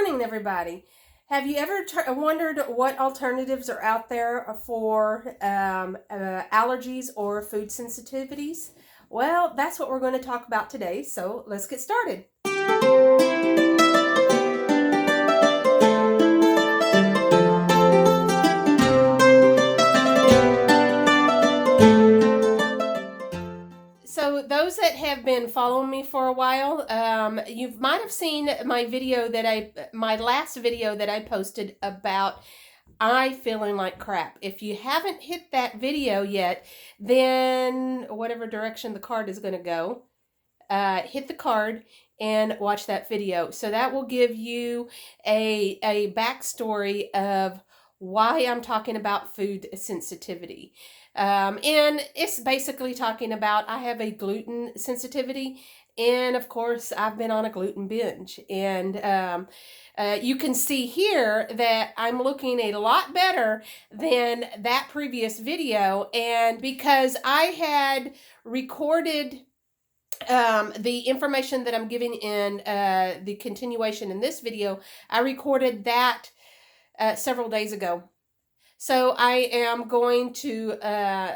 morning, everybody. Have you ever wondered what alternatives are out there for allergies or food sensitivities? Well, that's what we're going to talk about today, so let's get started. So those that have been following me for a while, you might have seen my last video that I posted about I feeling like crap. If you haven't hit that video yet, then whatever direction the card is going to go, hit the card and watch that video. So that will give you a backstory of why I'm talking about food sensitivity. And it's basically talking about I have a gluten sensitivity, and of course I've been on a gluten binge, and you can see here that I'm looking a lot better than that previous video. And because I had recorded the information that I'm giving in the continuation in this video, I recorded that several days ago. So I am going to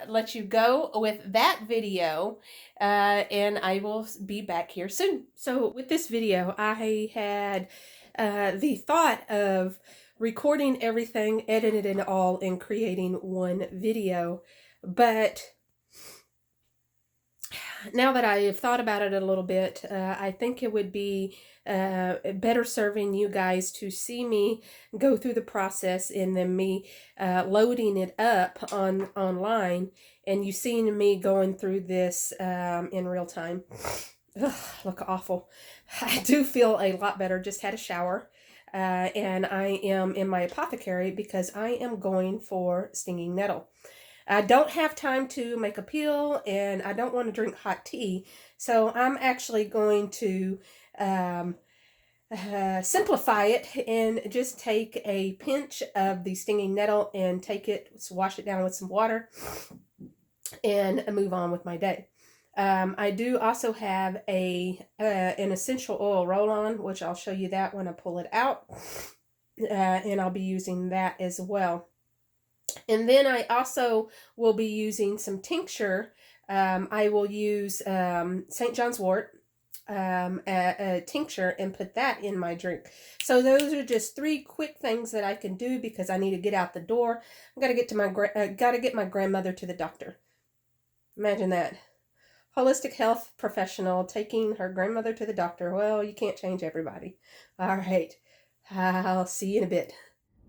let you go with that video, and I will be back here soon. So with this video, I had the thought of recording everything, editing it all, and creating one video. But now that I have thought about it a little bit, I think it would be better serving you guys to see me go through the process and then me loading it up online, and you seeing me going through this in real time. Ugh, look awful. I do feel a lot better. Just had a shower, and I am in my apothecary because I am going for stinging nettle. I don't have time to make a peel, and I don't want to drink hot tea, so I'm actually going to simplify it and just take a pinch of the stinging nettle and wash it down with some water, and move on with my day. I do also have an essential oil roll-on, which I'll show you that when I pull it out, and I'll be using that as well. And then I also will be using some tincture. I will use St. John's wort a tincture and put that in my drink. So those are just 3 quick things that I can do because I need to get out the door. I gotta get my grandmother to the doctor. Imagine that. Holistic health professional taking her grandmother to the doctor. Well, you can't change everybody. All right. I'll see you in a bit.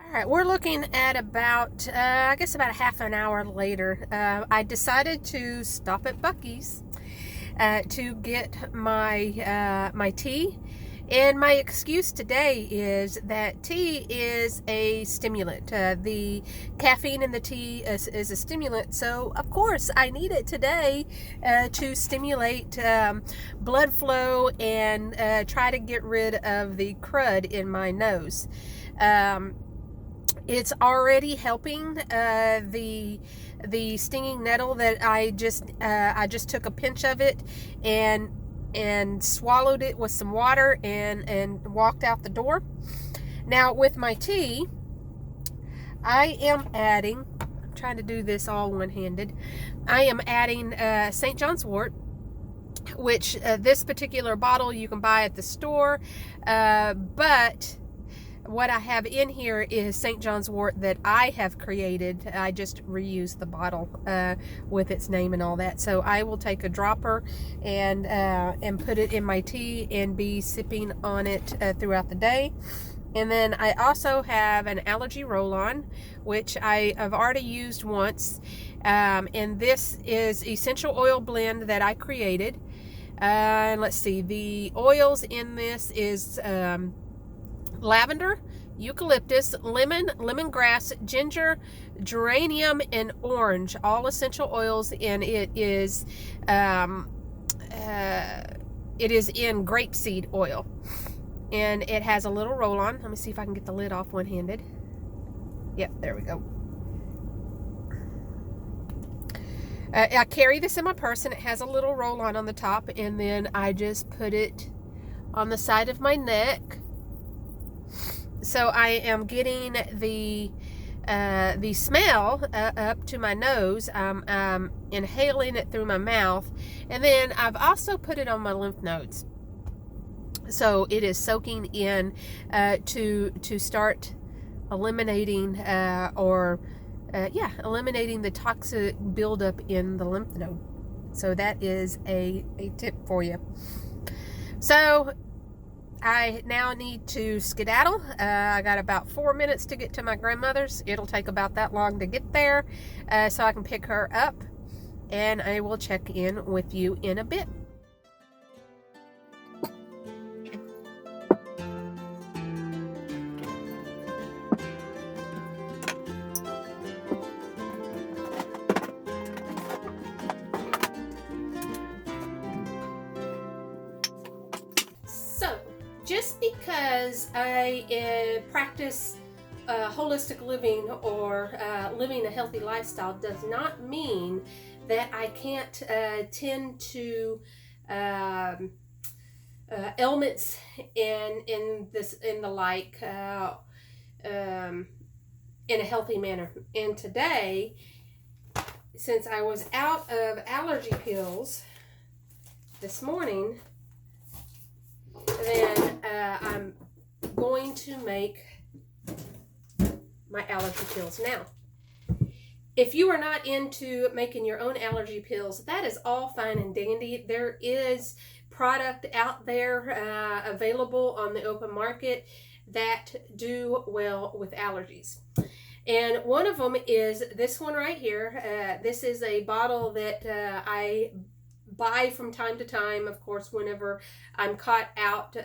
All right, we're looking at about, I guess about a half an hour later. I decided to stop at Buc-ee's to get my tea. And my excuse today is that tea is a stimulant. The caffeine in the tea is a stimulant. So, of course, I need it today to stimulate blood flow and try to get rid of the crud in my nose. It's already helping the stinging nettle that I just took a pinch of it and swallowed it with some water and walked out the door. Now with my tea, I am adding, I'm trying to do this all one-handed, I am adding St. John's wort, which this particular bottle you can buy at the store, but what I have in here is St. John's wort that I have created. I just reused the bottle with its name and all that. So I will take a dropper and put it in my tea and be sipping on it throughout the day. And then I also have an allergy roll-on, which I have already used once. And this is essential oil blend that I created. Let's see, the oils in this is lavender, eucalyptus, lemon, lemongrass, ginger, geranium, and orange, all essential oils, and it is in grapeseed oil, and it has a little roll-on. Let me see if I can get the lid off one-handed. Yep, there we go. I carry this in my purse, and it has a little roll-on on the top, and then I just put it on the side of my neck So I am getting the smell up to my nose. I'm inhaling it through my mouth, and then I've also put it on my lymph nodes. So it is soaking in to start eliminating eliminating the toxic buildup in the lymph node. So that is a tip for you. So I now need to skedaddle. I got about 4 minutes to get to my grandmother's. It'll take about that long to get there, so I can pick her up, and I will check in with you in a bit. So, just because I practice holistic living or living a healthy lifestyle does not mean that I can't tend to ailments in the like in a healthy manner. And today, since I was out of allergy pills this morning, then I'm going to make my allergy pills. Now, if you are not into making your own allergy pills, that is all fine and dandy. There is product out there available on the open market that do well with allergies. And one of them is this one right here. This is a bottle that I buy from time to time, of course, whenever I'm caught out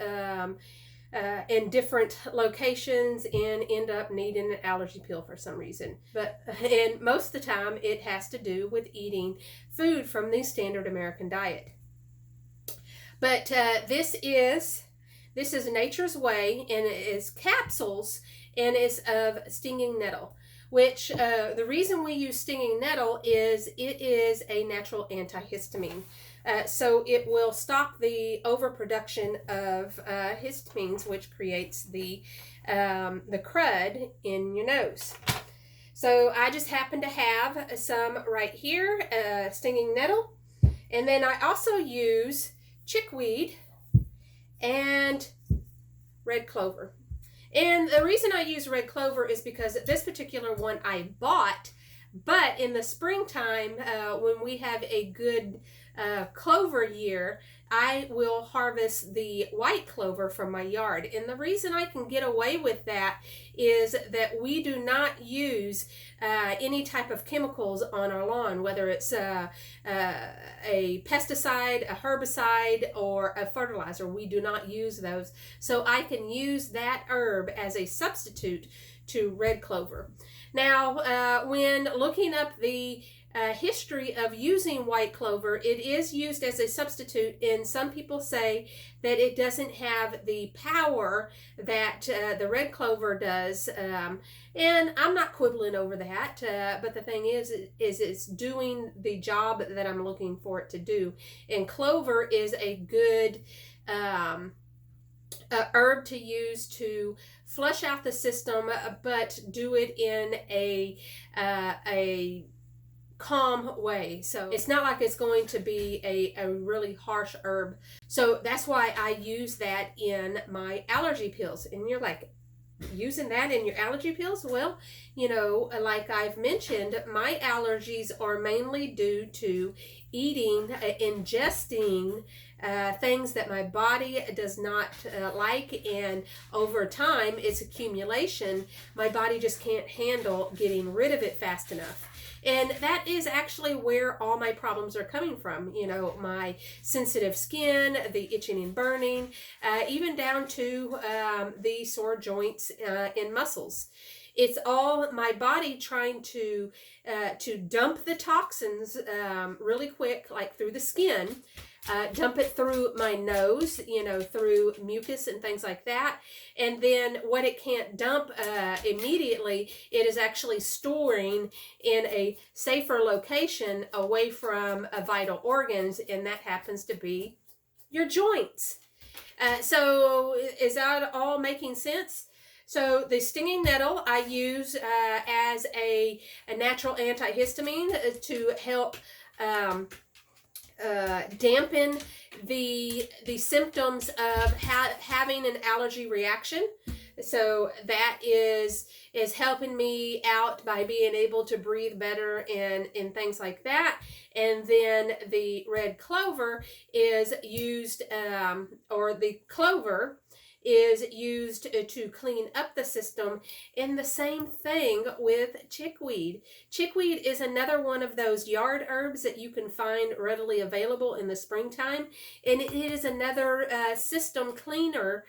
in different locations and end up needing an allergy pill for some reason. And most of the time it has to do with eating food from the standard American diet. But this is Nature's Way, and it is capsules, and it's of stinging nettle, which the reason we use stinging nettle is it is a natural antihistamine. So it will stop the overproduction of histamines, which creates the crud in your nose. So I just happen to have some right here, stinging nettle, and then I also use chickweed and red clover. And the reason I use red clover is because this particular one I bought, but in the springtime, when we have a good clover year, I will harvest the white clover from my yard. And the reason I can get away with that is that we do not use any type of chemicals on our lawn, whether it's a pesticide, a herbicide, or a fertilizer. We do not use those. So I can use that herb as a substitute to red clover. Now, when looking up the history of using white clover, it is used as a substitute, and some people say that it doesn't have the power that the red clover does, and I'm not quibbling over that, but the thing is it's doing the job that I'm looking for it to do. And clover is a good herb to use to flush out the system, but do it in a calm way. So it's not like it's going to be a really harsh herb. So that's why I use that in my allergy pills. And you're like, using that in your allergy pills? Well, you know, like I've mentioned, my allergies are mainly due to eating, ingesting things that my body does not like, and over time, its accumulation, my body just can't handle getting rid of it fast enough. And that is actually where all my problems are coming from. You know, my sensitive skin, the itching and burning, even down to the sore joints and muscles. It's all my body trying to dump the toxins really quick, like through the skin, dump it through my nose, you know, through mucus and things like that. And then what it can't dump immediately, it is actually storing in a safer location away from vital organs, and that happens to be your joints. So is that all making sense? So the stinging nettle I use as a natural antihistamine to help dampen the symptoms of having an allergy reaction. So that is helping me out by being able to breathe better and things like that. And then the red clover is used, or the clover is used to clean up the system. And the same thing with chickweed. Chickweed is another one of those yard herbs that you can find readily available in the springtime, and it is another system cleaner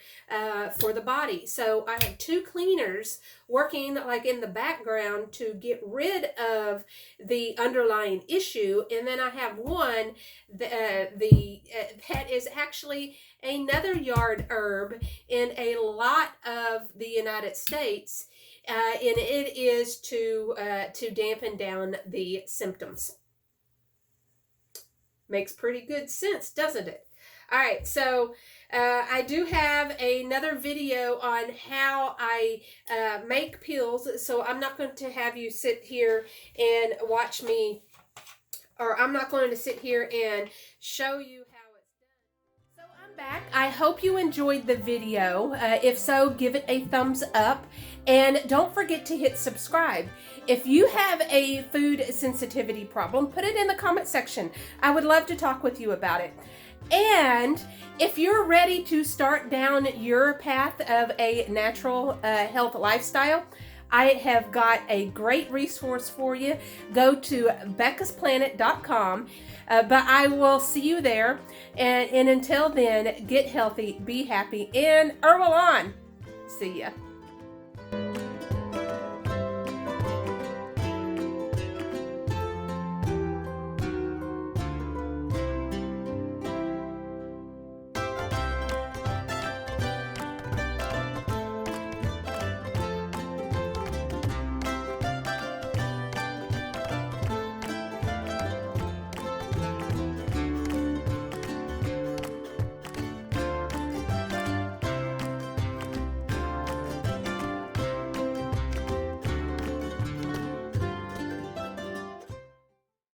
for the body. So I have two cleaners working like in the background to get rid of the underlying issue, and then I have one that is actually another yard herb in a lot of the United States, and it is to dampen down the symptoms. Makes pretty good sense, doesn't it? All right, so I do have another video on how I make pills, so I'm not going to have you sit here and watch me, or I'm not going to sit here and show you how it's done. So I'm back. I hope you enjoyed the video. If so, give it a thumbs up, and don't forget to hit subscribe. If you have a food sensitivity problem, put it in the comment section. I would love to talk with you about it. And if you're ready to start down your path of a natural health lifestyle, I have got a great resource for you. Go to bekkasplanet.com. But I will see you there. And until then, get healthy, be happy, and herbal on. See ya.